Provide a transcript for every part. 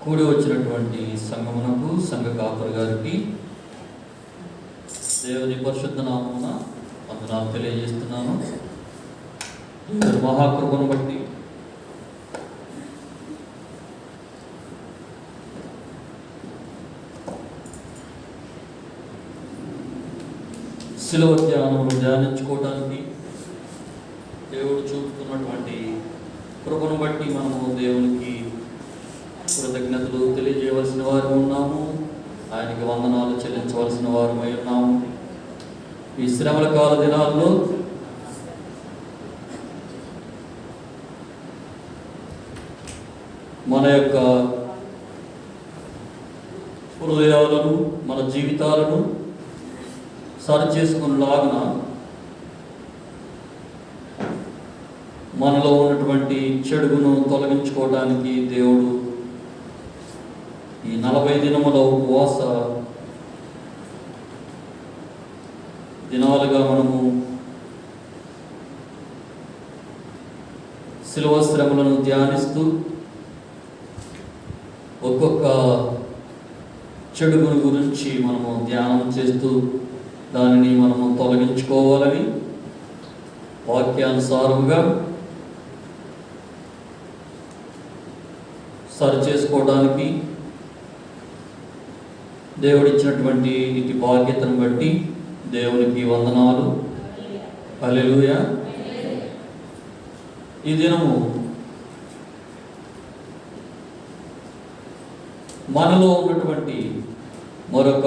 కూడి వచ్చినటువంటి సంఘమునకు, సంఘ కాపరి గారికి దేవుని పరిశుద్ధ నామమున వందనాలు తెలియజేస్తున్నాను. దేవుని మహాకృపను బట్టి శిలువ ధ్యానములు ధ్యానించుకోవడానికి దేవుడు చూపుతున్నటువంటి కృపను బట్టి మనము దేవునికి కృతజ్ఞతలు తెలియజేయవలసిన వారు ఉన్నాము. ఆయనకి వందనాలు చెల్లించవలసిన వారమై ఉన్నాము. ఈ శ్రమల కాల దినాల్లో మన యొక్క హృదయాలను, మన జీవితాలను సరిచేసుకునేలాగున మనలో ఉన్నటువంటి చెడుగును తొలగించుకోవడానికి దేవుడు ఈ 40 దినముల ఉపవాస దినాలుగా మనము శిలువ శ్రమలను ధ్యానిస్తూ ఒక్కొక్క చెడుగును గురించి మనము ధ్యానం చేస్తూ దానిని మనము తొలగించుకోవాలని వాక్యానుసారంగా సరి చేసుకోవడానికి దేవుడిచ్చినటువంటి ఇటు బాధ్యతను బట్టి దేవునికి వందనాలు. హల్లెలూయా. ఈ దినము మనలో ఉన్నటువంటి మరొక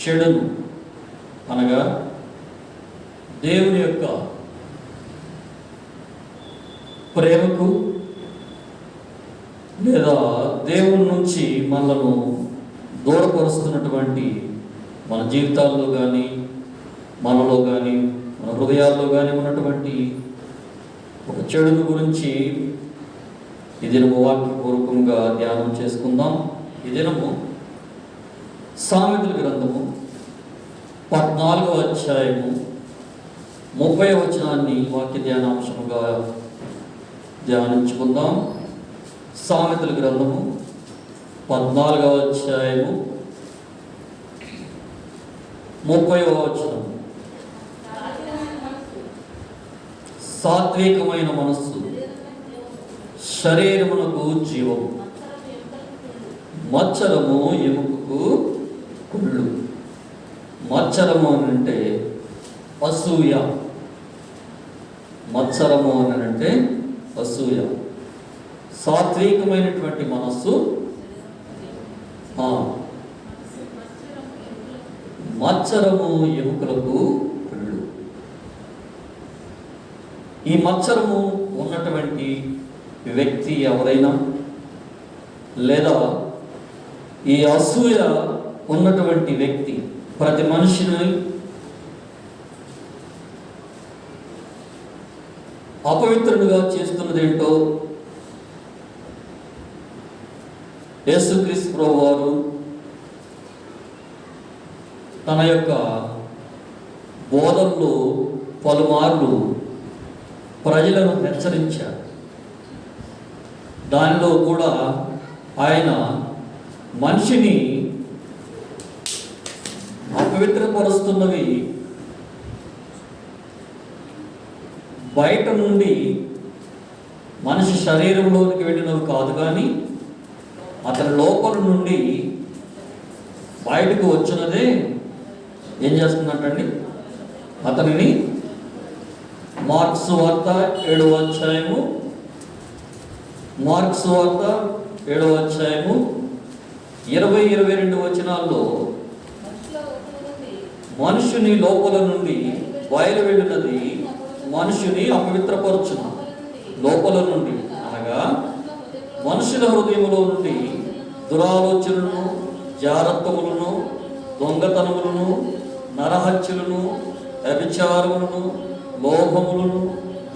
చెడును, అనగా దేవుని యొక్క ప్రేమకు లేదా దేవుని నుంచి మనలను దూరపరుస్తున్నటువంటి మన జీవితాల్లో కానీ, మనలో కానీ, మన హృదయాల్లో కానీ ఉన్నటువంటి ఒక చెడును గురించి ఈ దినము వాక్యపూర్వకంగా ధ్యానం చేసుకుందాం. ఈ దినము సామెతల గ్రంథము 14వ అధ్యాయము 30వ వచనాన్ని వాక్య ధ్యానాంశముగా ధ్యానించుకుందాం. సామెతల గ్రంథము 14వ అధ్యాయము 30వ వచనం. సాత్వికమైన మనస్సు శరీరమునకు జీవము, మచ్చరము ఎముకకు కుళ్ళు. మచ్చరము అని అంటే అసూయ. మచ్చరము అని అంటే అసూయ. సాత్వికమైనటువంటి మనస్సు మచ్చరము ఎముకలకు కుళ్ళు. ఈ మచ్చరము ఉన్నటువంటి వ్యక్తి ఎవరైనా, లేదా ఈ అసూయ ఉన్నటువంటి వ్యక్తి, ప్రతి మనిషిని అపవిత్రుడుగా చేస్తున్నదేంటో యేసుక్రీస్తు ప్రభువారు తన యొక్క బోధనలో పలుమార్లు ప్రజలను హెచ్చరించారు. దానిలో కూడా ఆయన మనిషిని అపవిత్రపరుస్తున్నవి బయట నుండి మనిషి శరీరంలోనికి వెళ్ళినవి కాదు, కానీ అతని లోపల నుండి బయటకు వచ్చినదే ఏం చేస్తున్నట్టండి, అతనిని మార్క్స్ వార్త 7వ అధ్యాయము 20-22 వచనాల్లో మనుషుని లోపల నుండి బయలు వెళ్ళినది మనుషుని అపవిత్రపరచును. లోపల నుండి అనగా మనుషుల హృదయములో నుండి దురాలోచనలను, జారత్వములను, దొంగతనములను, నరహత్యలను, వ్యభిచారములను, లోభములను,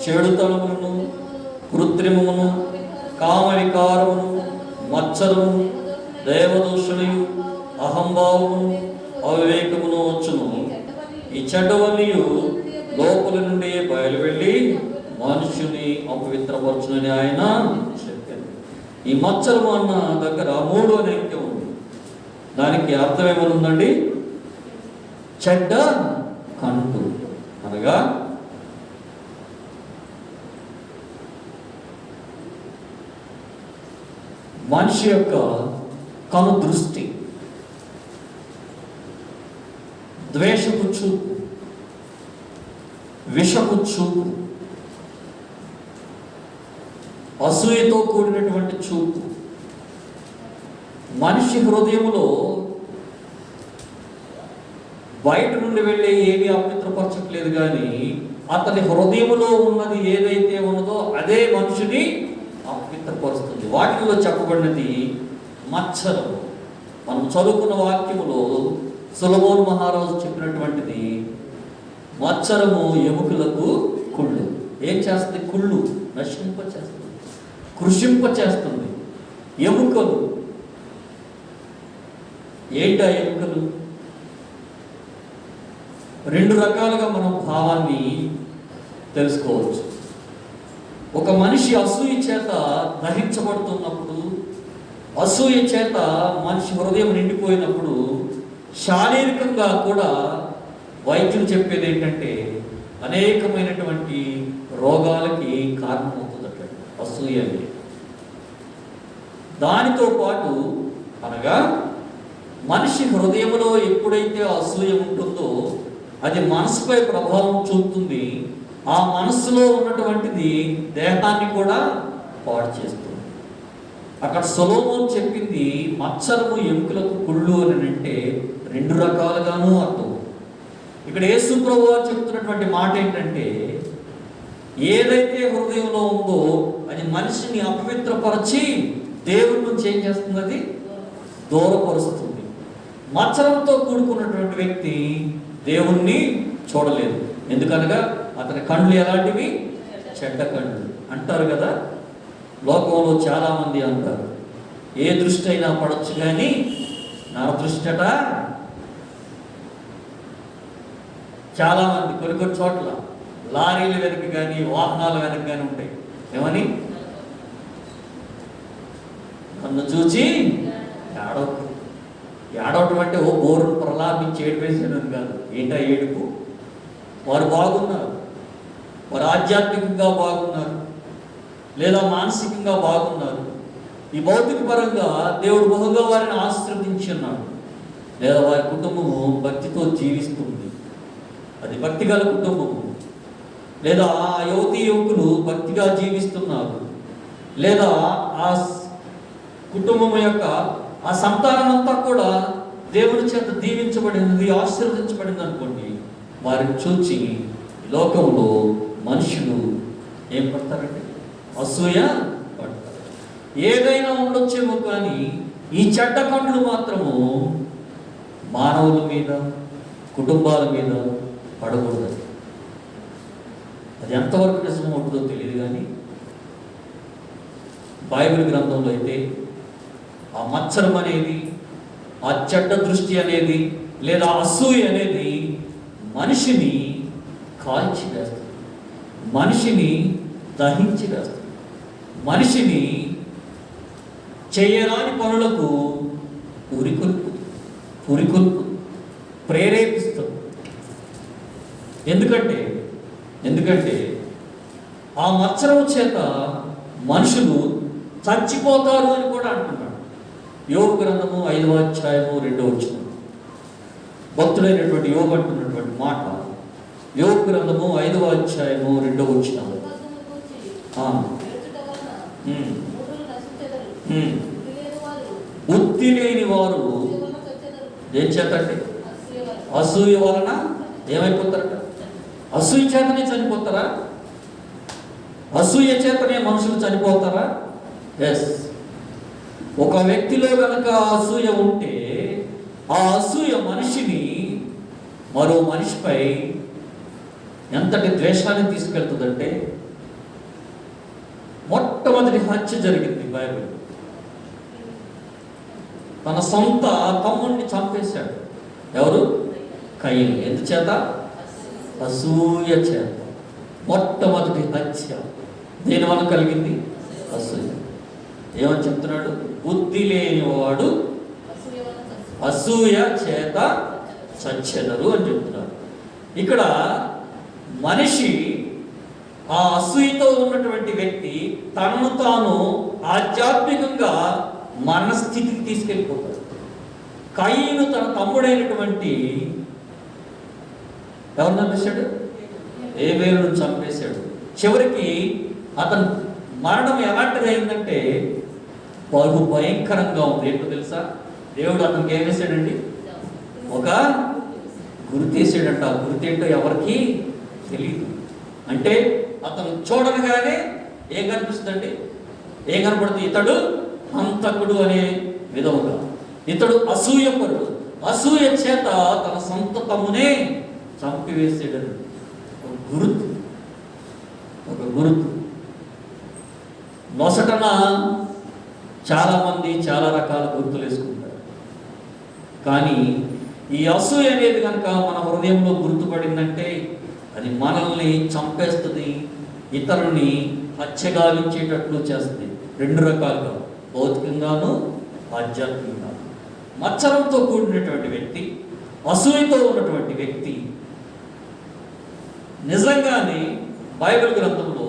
చెడుతనములను, కృత్రిమమును, కామవికారమును, మత్సరము, దేవదూషణయు, అహంభావమును, అవివేకమును వచ్చును. ఈ చెడ్డవన్నీ లోపల నుండి బయలువెళ్ళి మనుషుని అపవిత్రపరచునని ఆయన చెప్పారు. ఈ మచ్చరము అన్న దగ్గర 3 అనే అంకె ఉంది. దానికి అర్థం ఏమని ఉందండి? చెడ్డ కంటు, అనగా మనిషి యొక్క కను దృష్టి, ద్వేషపు చూపు, విషపు చూపు, అసూయతో కూడినటువంటి చూపు. మనిషి హృదయంలో బయట నుండి వెళ్ళే ఏమీ అపవిత్రపరచట్లేదు, కానీ అతని హృదయంలో ఉన్నది ఏదైతే ఉన్నదో అదే మనిషిని అపవిత్రపరుస్తుంది. వాక్యంలో చెప్పబడినది మచ్చరము. మనం చదువుకున్న వాక్యములో సొలొమోను మహారాజు చెప్పినటువంటిది మచ్చరము ఎముకలకు కుళ్ళు. ఏం చేస్తుంది? కుళ్ళు నశింప చేస్తుంది, కృషింప చేస్తుంది. ఎముకలు ఏంటి? ఆ ఎముకలు 2 రకాలుగా మనం భావాన్ని తెలుసుకోవచ్చు. ఒక మనిషి అసూయ చేత దహించబడుతున్నప్పుడు, అసూయ చేత మనిషి హృదయం నిండిపోయినప్పుడు శారీరకంగా కూడా వైద్యులు చెప్పేది ఏంటంటే అనేకమైనటువంటి రోగాలకి కారణమవుతుందట అసూయ అనేది. దానితో పాటు అనగా మనిషి హృదయంలో ఎప్పుడైతే అసూయ ఉంటుందో అది మనసుపై ప్రభావం చూపుతుంది. ఆ మనసులో ఉన్నటువంటిది దేహాన్ని కూడా పాడు చేస్తుంది. అక్కడ సొలొమోను చెప్పింది మచ్చరము ఎముకలకు కుళ్ళు అని అంటే 2 రకాలుగాను అర్థం. ఇక్కడ యేసు ప్రభువు చెప్తున్నటువంటి మాట ఏంటంటే ఏదైతే హృదయంలో ఉందో అది మనిషిని అపవిత్రపరచి దేవుడి నుంచి ఏం చేస్తుంది? అది దూరపరుస్తుంది. మచ్చరంతో కూడుకున్నటువంటి వ్యక్తి దేవుణ్ణి చూడలేదు. ఎందుకనగా అతని కళ్ళు ఎలాంటివి? చెడ్డ కళ్ళు అంటారు కదా. లోకంలో చాలామంది అంటారు ఏ దృష్టి అయినా పడవచ్చు కానీ నా దృష్టట. చాలామంది కొన్ని చోట్ల లారీల వెనక కానీ వాహనాల వెనక కానీ ఉంటాయి. ఏమని? నన్ను చూచి ఏడవటం అంటే ఓ బోరును ప్రలాపించి ఏడిపేసాడని కాదు. ఏంటా ఏడుపు? వారు బాగున్నారు, వారు ఆధ్యాత్మికంగా బాగున్నారు, లేదా మానసికంగా బాగున్నారు. ఈ భౌతిక పరంగా దేవుడు బహుగా వారిని ఆశీర్వదించి ఉన్నాడు, లేదా వారి కుటుంబము భక్తితో జీవిస్తుంది. అది భక్తి గల కుటుంబము. లేదా ఆ యువకులు భక్తిగా జీవిస్తున్నారు, లేదా ఆ కుటుంబం యొక్క ఆ సంతానం అంతా కూడా దేవుడి చేత దీవించబడినది, ఆశీర్వదించబడింది అనుకోండి. వారిని చూచి లోకంలో మనుషులు ఏం పడతారండి? అసూయ పడతారు. ఏదైనా ఉండొచ్చేమో కానీ ఈ చెడ్డ కండ్లు మాత్రము మానవుల మీద, కుటుంబాల మీద పడకూడదు. అది ఎంతవరకు నిజం ఉంటుందో తెలియదు, కానీ బైబిల్ గ్రంథంలో అయితే ఆ మత్సరం అనేది, ఆ చెడ్డ దృష్టి అనేది, లేదా అసూయ అనేది మనిషిని కాల్చి వేస్తుంది, మనిషిని దహించి వేస్తుంది, మనిషిని చేయరాని పనులకు పురికొల్పు ప్రేరేపిస్తుంది. ఎందుకంటే ఆ మత్సరం చేత మనుషులు చచ్చిపోతారు అని కూడా అంటున్నాడు. యోబు గ్రంథము 5వ అధ్యాయము 2వ వచనం. భక్తుడైనటువంటి యోబు అంటున్నటువంటి మాట యోబు గ్రంథము 5వ అధ్యాయము 2వ వచనం. బుద్ధి లేని వారు ఏం చేతండి? అసూయ వలన ఏమైపోతారట? అసూయ చేతనే చనిపోతారా? అసూయ చేతనే మనుషులు చనిపోతారా? ఎస్. ఒక వ్యక్తిలో కనుక అసూయ ఉంటే ఆ అసూయ మనిషిని మరో మనిషిపై ఎంతటి ద్వేషాన్ని తీసుకెళ్తుందంటే, మొట్టమొదటి హత్య జరిగింది బైబిల్. తన సొంత తమ్ముడిని చంపేశాడు. ఎవరు? కయీను. ఎందుచేత? అసూయ చేత. మొట్టమొదటి హత్య దేనివల్ల కలిగింది? అసూయ. ఏమని చెప్తున్నాడు? బుద్ధి లేనివాడు అసూయ చేత చచ్చెదరు అని చెప్తున్నాడు. ఇక్కడ మనిషి ఆ అసూయతో ఉన్నటువంటి వ్యక్తి తనను తాను ఆధ్యాత్మికంగా మరణస్థితికి తీసుకెళ్ళిపోతాడు. కయీను తన తమ్ముడైనటువంటి ఎవరిని చంపేశాడు? హేబెలును చంపేశాడు. చివరికి అతను మరణం ఎలాంటిది అయిందంటే బహు భయంకరంగా ఉంది. ఏంటో తెలుసా? దేవుడు అతనికి ఏం వేసాడండి? ఒక గుర్తేసాడంట. ఆ గుర్తేంటో ఎవరికి తెలియదు. అంటే అతను చూడగానే ఏం కనిపిస్తుందండి? ఏం కనపడుతుంది? ఇతడు హంతకుడు అనే విధముగా, ఇతడు అసూయపరుడు, అసూయ చేత తన సొంత తమ్మునే చంపివేసాడని ఒక గుర్తు. ఒక గుర్తు నొసటన చాలామంది చాలా రకాల గుర్తులు వేసుకుంటారు. కానీ ఈ అసూయ అనేది కనుక మన హృదయంలో గుర్తుపడిందంటే అది మనల్ని చంపేస్తుంది, ఇతరుని హత్యగావించేటట్లు చేస్తుంది. రెండు రకాలుగా, భౌతికంగాను ఆధ్యాత్మికంగాను. మత్సరంతో కూడినటువంటి వ్యక్తి, అసూయతో ఉన్నటువంటి వ్యక్తి నిజంగానే బైబిల్ గ్రంథంలో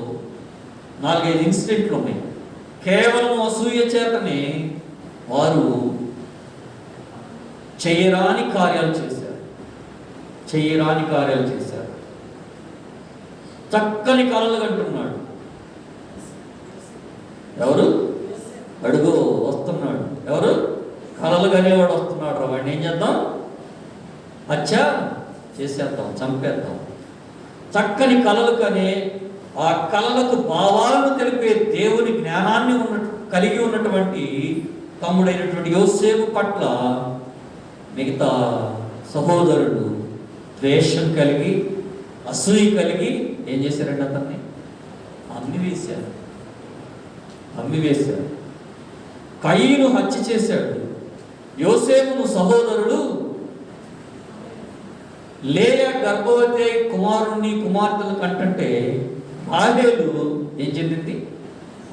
4-5 ఇన్సిడెంట్లు ఉన్నాయి. కేవలం అసూయ చేతనే వారు చేయరాని కార్యాలు చేశారు. చేయరాని కార్యాలు చేశారు. చక్కని కలలు కంటున్నాడు. ఎవరు? అడుగు వస్తున్నాడు. ఎవరు? కలలు కనేవాడు వస్తున్నాడు. వాడిని ఏం చేద్దాం? హత్య చేసేద్దాం, చంపేద్దాం. చక్కని కలలు కనే ఆ కలలకు భావాలను తెలిపే దేవుని జ్ఞానాన్ని కలిగి ఉన్నటువంటి తమ్ముడైనటువంటి యోసేపు పట్ల మిగతా సహోదరుడు ద్వేషం కలిగి, అసూయ కలిగి ఏం చేశారండి? అతన్ని అమ్మివేశారు. అమ్మివేశారు. కయీను హత్య చేశాడు. యోసేపును సహోదరుడు లేయా గర్భవతి కుమారుణ్ణి కుమార్తెను కంటే రాహేలు ఏం చెందింది?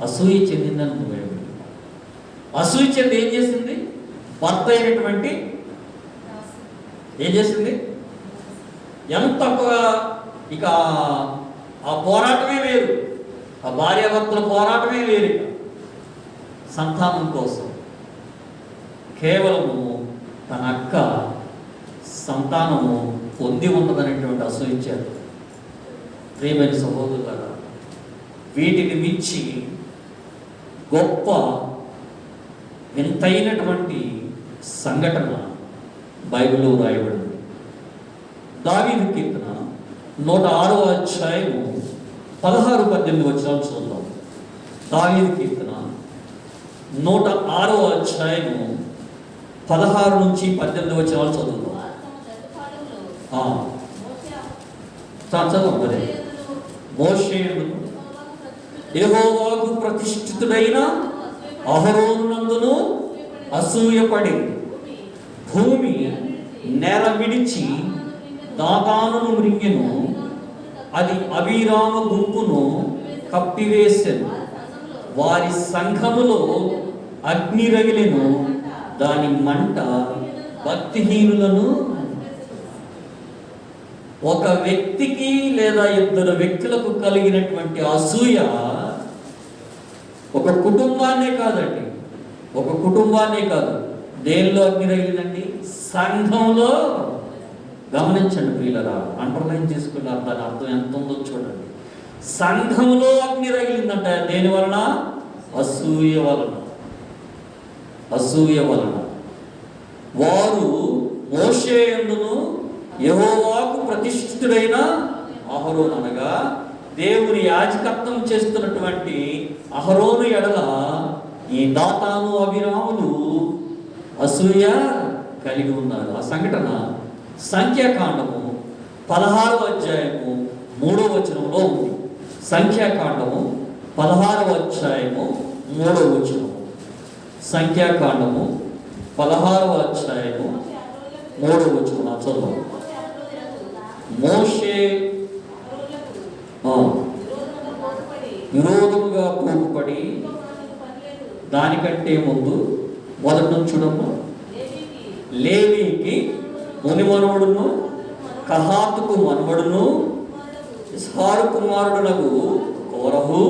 అసూయ చెందిందని బైబిల్. అసూయ చెంది ఏం చేసింది? భర్త అయినటువంటి ఏం చేసింది? ఎంత ఇక ఆ పోరాటమే వేరు. ఆ భార్యాభర్తల పోరాటమే వేరు. ఇక సంతానం కోసం కేవలము తన అక్క సంతానము పొంది ఉన్నదనేటువంటి అసూయించారు. ప్రియమైన సహోదరులారా, వీటిని మించి గొప్ప వింతైనటువంటి సంఘటన బైబిల్లో రాయబడింది. దావీదు కీర్తన 106వ అధ్యాయము 16-18 వచనాలు చూద్దాం. దావీదు కీర్తన 106వ అధ్యాయము 16 నుంచి 18 వచనాలు చదువుతాం. చదవండి. మోషేయుడు యెహోవాకు ప్రతిష్ఠితుడైన అహరోనునందును అసూయపడి భూమి నేల విడిచి దాతానును మృంగెను, అది అభిరామ గుంపును కప్పివేసెను. వారి సంఘములో అగ్ని రగిలెను, దాని మంట భక్తిహీనులను. ఒక వ్యక్తికి లేదా ఇద్దరు వ్యక్తులకు కలిగినటువంటి అసూయ ఒక కుటుంబాన్నే కాదండి, ఒక కుటుంబాన్నే కాదు. దేనిలో అగ్ని రగిలిందండి? సంఘంలో. గమనించండి ప్రియులరా, అండర్లైన్ చేసుకున్నారు. దాని అర్థం ఎంత ఉందో చూడండి. సంఘంలో అగ్ని రగిలిందంట. దేని వలన? అసూయ వలన. అసూయ వలన. వారు మోషే యందును యెహోవాకు ప్రతిష్ఠితుడైన అహరోను అనగా దేవుని యాజకత్వం చేస్తున్నటువంటి అహరోను ఎడల ఈ దాతాను అభిరాములు అసూయ కలిగి ఉన్నారు. ఆ సంఘటన సంఖ్యాకాండము 16వ అధ్యాయము 3వ వచనంలో ఉంది. సంఖ్యాకాండము 16వ అధ్యాయము 3వ వచనము. సంఖ్యాకాండము 16వ అధ్యాయము 3వ వచనం చదువు. మోషే దానికంటే ముందు మొదటి నుంచి చూడమ్మా. లేవీకి మునిమనువుడును కహాతుకు మనవడును ఇస్హారు కుమారుడునకు కోరహు,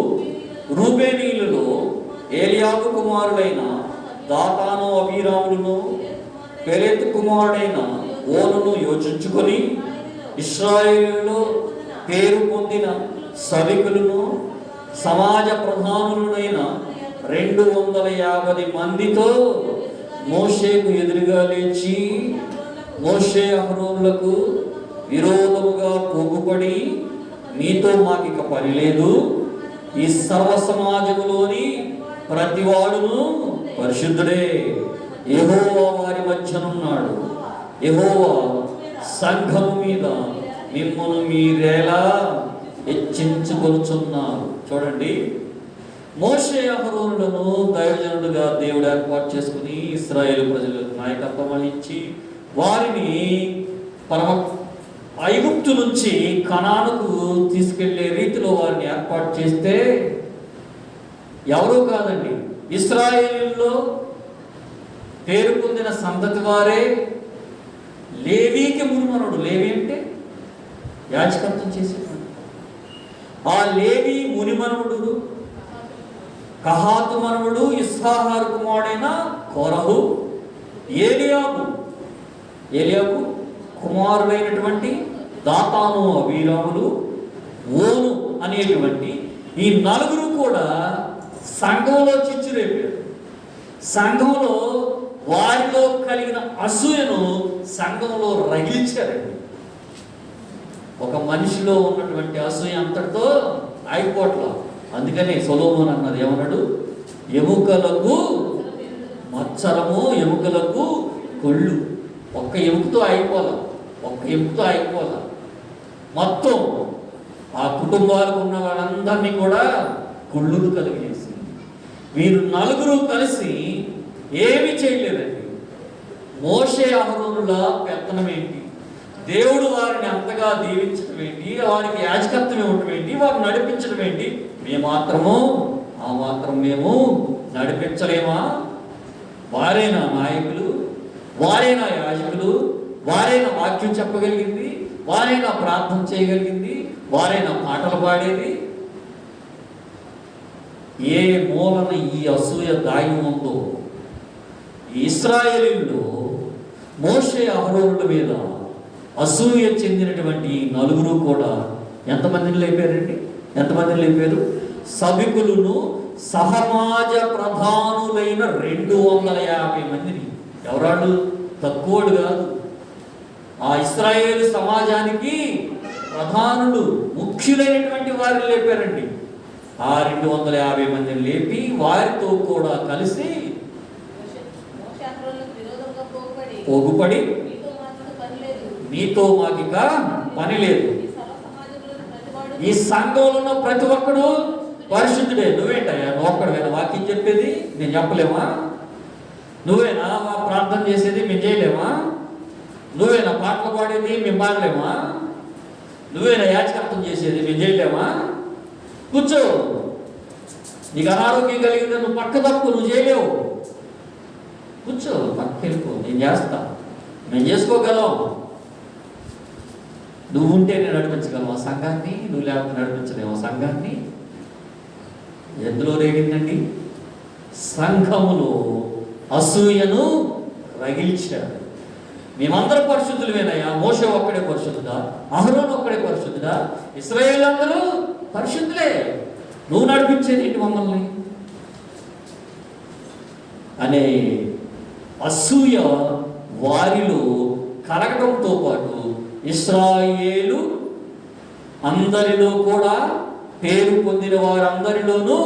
రూబేనీయులలో ఏలియాబు కుమారుడైన దాతాను అబీరాములను పెలెతు కుమారుడైన ఓనును యోచించుకొని ఇశ్రాయేలులో పేరు పొందిన సభికులను సమాజ ప్రధానులైన 250 మందితో మోషేకు ఎదురుగా లేచి మోషే అహరోనులకు విరోధముగా పోగుపడి, మీతో మాకిక పని లేదు, ఈ సర్వ సమాజములోని ప్రతివాడును పరిశుద్ధుడే, యెహోవా వారి మధ్యనున్నాడు, యెహోవా సంఘము మీద మిమ్మును మీరేలా హెచ్చించుకొనుచున్నారు. చూడండి, మోషే అహరోనులను దైవజనుడుగా దేవుడు ఏర్పాటు చేసుకుని ఇశ్రాయేలు ప్రజలకు నాయకత్వం వహించి వారిని ఐగుప్తు నుంచి కనానుకు తీసుకెళ్లే రీతిలో వారిని ఏర్పాటు చేస్తే ఎవరూ కాదండి, ఇశ్రాయేలులో పేరు పొందిన సంతతి వారే. లేవీకి మునిమనుడు, లేవి అంటే యాజకత్వం చేసేవాడు. ఆ లేవి మునిమనుడు కహాతు మనవుడు ఇస్సాహారు కుమారుడైన కోరహు, ఏలియాబు కుమారుడైనటువంటి దాతాను అబీరాములు, ఓను అనేటువంటి ఈ 4 కూడా సంఘంలో చిచ్చు రేపారు. సంఘంలో వారిలో కలిగిన అసూయను సంఘంలో రగిలించారండి. ఒక మనిషిలో ఉన్నటువంటి అసూయ అంతటితో ఆగిపోట్ల. అందుకనే సొలొమోను అన్నది ఏమన్నాడు, ఎముకలకు మత్సరము, ఎముకలకు కొళ్ళు. ఒక్క ఎముకతో ఆగిపోలా, మొత్తం ఆ కుటుంబాలకు ఉన్న వాళ్ళందరినీ కూడా కుళ్ళును కలిగేసింది. వీరు 4 కలిసి ఏమీ చేయలేదండి. మోషే అహరోనుల పెత్తనం ఏంటి, దేవుడు వారిని అంతగా దీవించడం ఏంటి, వారికి యాజకత్వం ఇవ్వటం ఏంటి, వారిని నడిపించడం ఏంటి, మేము నడిపించలేమా? వారేనా నాయకులు, వారేనా యాజకులు, వారైనా వాక్యం చెప్పగలిగింది, వారైనా ప్రార్థన చేయగలిగింది, వారైనా పాటలు పాడేది? ఏ మూలన ఈ అసూయ దాగి ఉందో ఇశ్రాయేలీయుల్లో మోషే అహరోనుల మీద అసూయ చెందినటువంటి 4 కూడా ఎంతమందిని లేపారు? సభికులను సమాజ ప్రధానులైన 250 మందిని. ఎవరాళ్ళు? తక్కువడు కాదు. ఆ ఇశ్రాయేలు సమాజానికి ప్రధానులు, ముఖ్యులైనటువంటి వారిని లేపారండి. ఆ 250 మందిని లేపి వారితో కూడా కలిసి పోగుపడి, మీతో మాకిక పని లేదు, ఈ సంఘంలో ఉన్న ప్రతి ఒక్కడు పరిశుద్ధుడే. నువ్వేంటయ్యా ఒక్కడికైనా వాక్యం చెప్పేది నేను చెప్పలేమా? నువ్వేనా ప్రార్థన చేసేది మేము చేయలేమా? నువ్వేనా పాటలు పాడేది మేము పాడలేమా? నువ్వేనా యాజకత్వం చేసేది మేము చేయలేమా? కూర్చో, నీకు అనారోగ్యం కలిగింది, నువ్వు పక్క తప్పు, నువ్వు చేయలేవు, కూర్చో, పక్క వెళ్ళిపో, నేను చేస్తా, మేము చేసుకోగలం. నువ్వు ఉంటే నేను నడిపించగలవు ఆ సంఘాన్ని, నువ్వు లేకపోతే నడిపించలేము ఆ సంఘాన్ని. ఎందులో రేగిందండి? సంఘములో అసూయను రగిల్చాడు. మేమందరం పరిశుద్ధులమేనయ్యా, మోషే ఒక్కడే పరిశుద్ధుడా, అహరోను ఒక్కడే పరిశుద్ధుడా, ఇశ్రాయేలు అందరూ పరిశుద్ధులే, నువ్వు నడిపించేది ఏంటి మమ్మల్ని అనే అసూయ వారిలో కలగడంతో పాటు ఇశ్రాయేలు అందరిలో కూడా పేరు పొందిన వారందరిలోనూ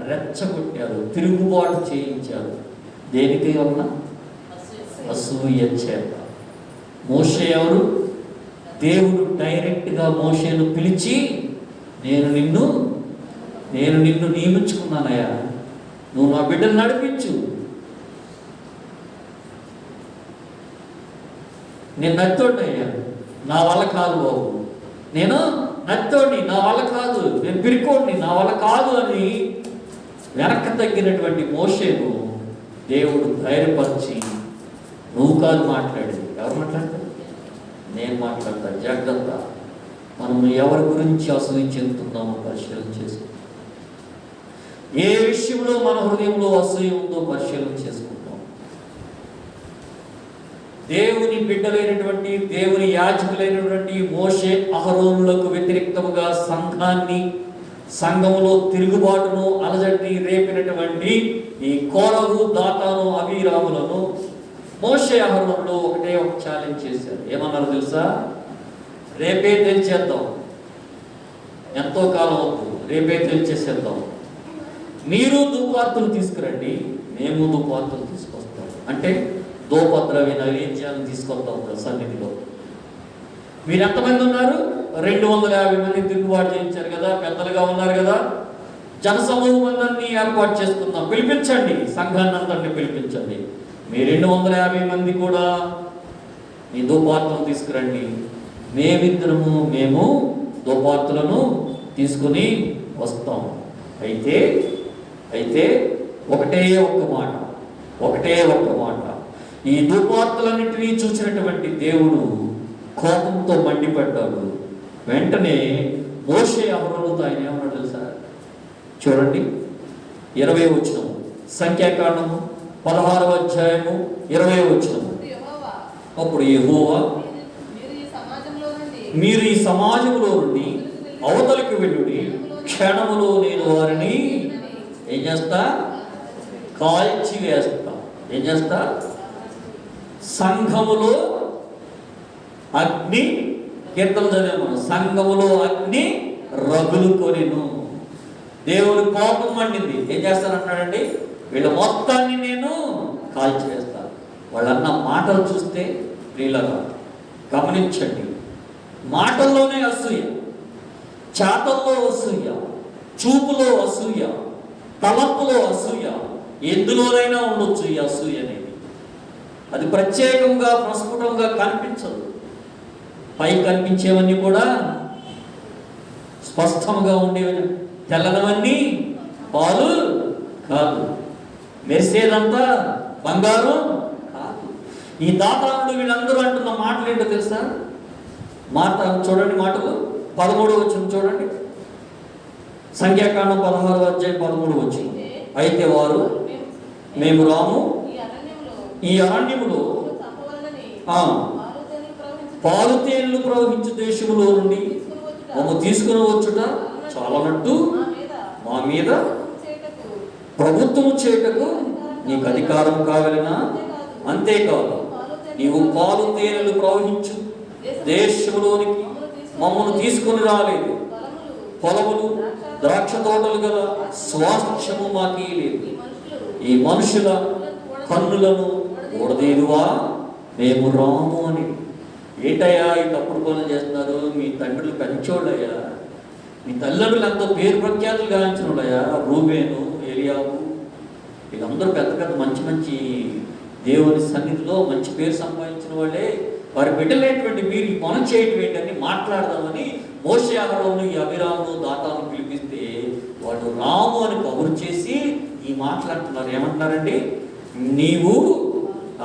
రెచ్చగొట్టారు, తిరుగుబాటు చేయించారు. దేనికి వలన? అసూయ చేత. మోషే ఎవరు? దేవుడు డైరెక్ట్గా మోషేను పిలిచి, నేను నిన్ను నియమించుకున్నానయ్యా, నువ్వు నా బిడ్డను నడిపించు, నేను నత్తోడినయ్యా, నా వల్ల కాదు బాబు, నేను నత్తోడిని, నా వల్ల కాదు, నేను పిరికోడిని, నా వల్ల కాదు అని వెనక్కి తగ్గినటువంటి మోషేను దేవుడు ధైర్యపరిచి, నువ్వు కాదు మాట్లాడేది, ఎవరు మాట్లాడతారు? నేను మాట్లాడతా, జాగ్రత్త. మనం ఎవరి గురించి అసూయ చెందుతున్నామో పరిశీలన చేసుకుంటాం. ఏ విషయంలో మన హృదయంలో అసూయ ఉందో పరిశీలన చేసుకుంటాం. దేవుని బిడ్డలైనటువంటి, దేవుని యాజకులైనటువంటి మోషే అహరోనులకు వ్యతిరేక్తముగా సంఘంలో తిరుగుబాటును అలజడిని రేపినటువంటి ఈ కోరహు, దాతాను, అబీరాములను మోషే అహరోనులు ఒకటే ఒక ఛాలెంజ్ చేశారు. ఏమన్నారు తెలుసా? రేపే తెలిచేద్దాం, ఎంతో కాలం అవుతుంది, రేపే తెలిచేసేద్దాం. మీరు ధూపార్తులు తీసుకురండి, మేము ధూపార్తులు తీసుకొస్తాం. అంటే ధూపద్రవ్య నైవేద్యాన్ని తీసుకొస్తాం సన్నిధిలో. మీరు ఎంతమంది ఉన్నారు? 250 మంది తిరుగుబాటు చేయించారు కదా, పెద్దలుగా ఉన్నారు కదా, జనసమూహం అందరినీ ఏర్పాటు చేసుకుందాం, పిలిపించండి, సంఘాన్ని అందరినీ పిలిపించండి. మీ 250 మంది కూడా మీ ధూపార్తులను తీసుకురండి, మేము ధూపార్తులను తీసుకుని వస్తాం. అయితే ఒకటే ఒక్క మాట, ఈ ధూపార్తులన్నింటినీ చూసినటువంటి దేవుడు కోపంతో మండిపడ్డాడు. వెంటనే మోషే అహరోనుతో ఆయన ఏమన్నాడు తెలుసా? చూడండి, 20వ వచనం, సంఖ్యాకాండము 16వ అధ్యాయము 20వ వచనం. అప్పుడు యెహోవా, మీరు ఈ సమాజంలో నుండి అవతలికి వెళ్ళుడి, క్షణములో నేను వారిని ఏం చేస్తా? కాల్చి వేస్తా. ఏం చేస్తా? సంఘములో అగ్ని, కీర్తన చదివాము, సంఘములో అగ్ని రగులుకొనెను. దేవుని కోపం మండింది. ఏం చేస్తానంటున్నాడండి? వీళ్ళ మొత్తాన్ని నేను కాల్చివేస్తాను. వాళ్ళన్న మాటలు చూస్తే ప్రియులరా గమనించండి, మాటల్లోనే అసూయ, చేతల్లో అసూయ, చూపులో అసూయ, తలంపులో అసూయ, ఎందులోనైనా ఉండొచ్చు ఈ అసూయ అనేది. అది ప్రత్యేకంగా ప్రస్ఫుటంగా కనిపించదు. పై కనిపించేవన్నీ కూడా స్పష్టంగా ఉండేవి. తెల్లనవన్నీ పాలు కాదు, మెరిసేదంతా బంగారం కాదు. ఈ దాతానుడు వీళ్ళందరూ అంటున్న మాటలు ఏంటో తెలుసా? మాట చూడండి, మాటలు 13వ వచనం చూడండి, సంఖ్యాకాండం 16వ అధ్యాయం 13వ వచనం. అయితే వారు, మేము రాము, ఈ అరణ్యములో పాలు తేనెలు ప్రవహించు దేశములో నుండి మమ్ము తీసుకుని వచ్చుట చాలనట్టు మా మీద ప్రభుత్వము చేయుటకు నీకు అధికారం కావాలనా? అంతేకాదు, నీవు పాలు తేనెలు ప్రవహించు దేశములోనికి మమ్మల్ని తీసుకుని రాలేదు, పొలములు ద్రాక్ష తోటలు గల స్వాస్థ్యము మాకే లేదు. ఈ మనుషుల కన్నులను ఊడదీరువా, మేము రాము అని. ఏంటయ్యా ఈ తప్పుడు పనులు చేస్తున్నారు? మీ తండ్రులు పెంచోళ్ళయ్యా, మీ తల్లిదండ్రులు ఎంతో పేరు ప్రఖ్యాతులు గావించిన వాళ్ళయ్యా. రూబేను, ఏలియావు, వీళ్ళందరూ పెద్ద పెద్ద మంచి దేవుని సన్నిధిలో మంచి పేరు సంపాదించిన వాళ్ళే. వారి బిడ్డలేటువంటి మీరు ఈ పనులు చేయటం ఏంటని మాట్లాడదామని మోషే అహరోను, ఈ అబీరామును, దాతాను పిలిపిస్తే వాడు రాము అని కబురు చేసి ఈ మాట్లాడుతున్నారు. ఏమంటున్నారండి? నీవు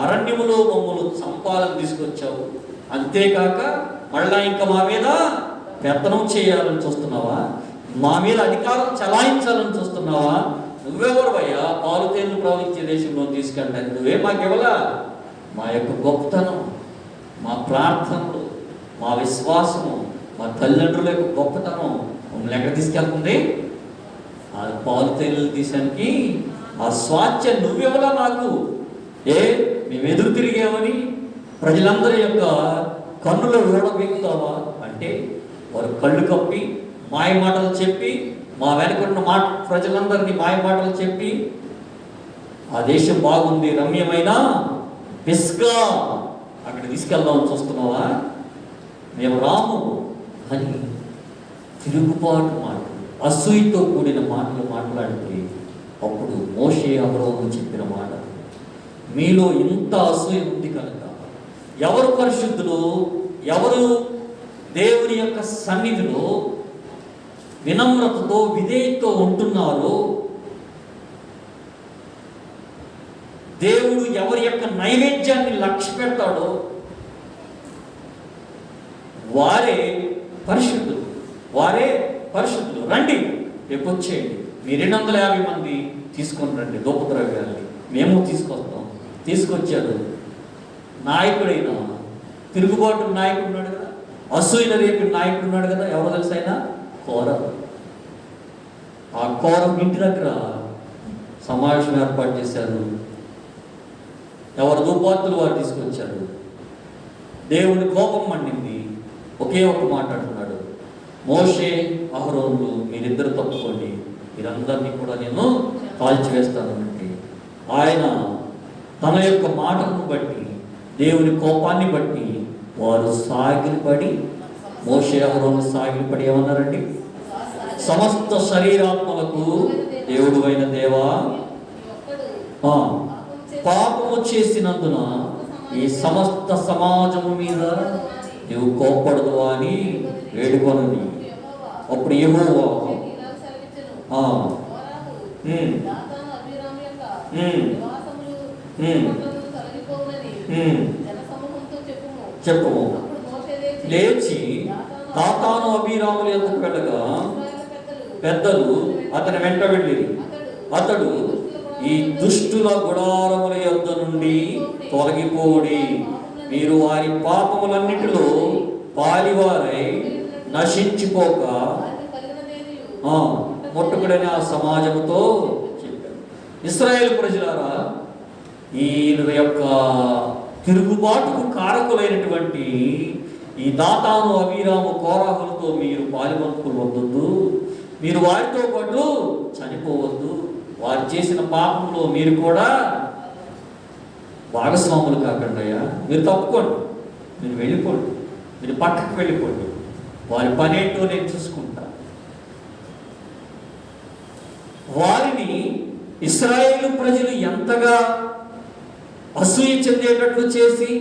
అరణ్యములో మమ్మల్ని చంపాలని తీసుకొచ్చావు, అంతేకాక మళ్ళా ఇంకా మా మీద పెత్తనం చేయాలని చూస్తున్నావా? మా మీద అధికారం చలాయించాలని చూస్తున్నావా? నువ్వెవరువయ్యా పాలు తేనెలు ప్రవహించే దేశంలో తీసుకెళ్ళాలి? నువ్వే మాకెవలా? మా యొక్క గొప్పతనం, మా ప్రార్థనలు, మా విశ్వాసము, మా తల్లిదండ్రుల యొక్క గొప్పతనం మమ్మల్ని ఎక్కడ తీసుకెళ్తుంది? ఆ పాలు తేనెలు తీసానికి ఆ స్వాస్థ్యం నువ్వెవలా నాకు? మేము ఎదురు తిరిగామని ప్రజలందరి యొక్క కన్నులో ఓడబెక్కుతావా అంటే వారు కళ్ళు కప్పి మాయ మాటలు చెప్పి, మా వెనకున్న ప్రజలందరినీ మాయ మాటలు చెప్పి, ఆ దేశం బాగుంది, రమ్యమైన పిస్గా అక్కడ తీసుకెళ్దామని చూస్తున్నావా? మేము రాము అని తిరుగుబాటు మాటలు, అసూయతో కూడిన మాటలు మాట్లాడితే అప్పుడు మోషే అహరోను చెప్పిన మాట, మీలో ఇంత అసూయ ఉంది కనుక ఎవరు పరిశుద్ధులు, ఎవరు దేవుని యొక్క సన్నిధిలో వినమ్రతతో విధేయతతో ఉంటున్నారో దేవుడు ఎవరి యొక్క నైవేద్యాన్ని లక్ష్య పెడతాడో వారే పరిశుద్ధులు, వారే పరిశుద్ధులు. రండి, రేపు వచ్చేయండి, మీ 250 మంది తీసుకొని రండి ధూపద్రవ్యాలని. మేము తీసుకొస్తాం. తీసుకొచ్చాడు నాయకుడైన, తిరుగుబాటు నాయకుడు ఉన్నాడు కదా, అసూయల రేపు నాయకుడు ఉన్నాడు కదా, ఎవరు తెలుసు ఆయన? కోరహు. ఆ కోరహు ఇంటి దగ్గర సమావేశం ఏర్పాటు చేశారు. ఎవరు ధూపార్తులు వారు తీసుకొచ్చారు. దేవుని కోపం మండింది. ఒకే ఒక మాట అంటున్నాడు, మోషే అహరోనులు మీరిద్దరు తప్పుకోండి, మీరందరినీ కూడా నేను కాల్చివేస్తానంటే ఆయన తన యొక్క మాటను బట్టి, దేవుని కోపాన్ని బట్టి వారు సాగిలిపడి, మోషే అహరోను సాగిలిపడి ఏమన్నారండి? సమస్త శరీరాత్మలకు దేవుడు అయిన దేవా, పాపము చేసినందున ఈ సమస్త సమాజము మీద నీవు కోప్పడదు అని వేడుకొనని. అప్పుడు యెహోవా చెప్పము లేచి దాతాను అబీరాముల యొద్దకు వెళ్ళగా పెద్దలు అతని వెంట వెళ్ళిరి. అతడు ఈ దుష్టుల గుడారముల యొద్ద నుండి తొలగిపోడి, మీరు వారి పాపములన్నిటిలో పాలివారై నశించిపోక ముట్టుకుడని ఆ సమాజముతో చెప్పారు. ఇశ్రాయేలు ప్రజలారా, ఈ యొక్క తిరుగుబాటుకు కారకులైనటువంటి ఈ దాతాను అబీరాము కోరాహులతో మీరు పాలిబంతులు వద్దు, మీరు వారితో పాటు చనిపోవద్దు, వారు చేసిన పాపంలో మీరు కూడా భాగస్వాములు కాకుండా మీరు తప్పుకోండి, మీరు వెళ్ళిపోండి, మీరు పక్కకు వెళ్ళిపోండి, వారి పనేంటో నేను చూసుకుంటా. వారిని ఇశ్రాయేలు ప్రజలు ఎంతగా అసూయ చెందేటట్లు చేసి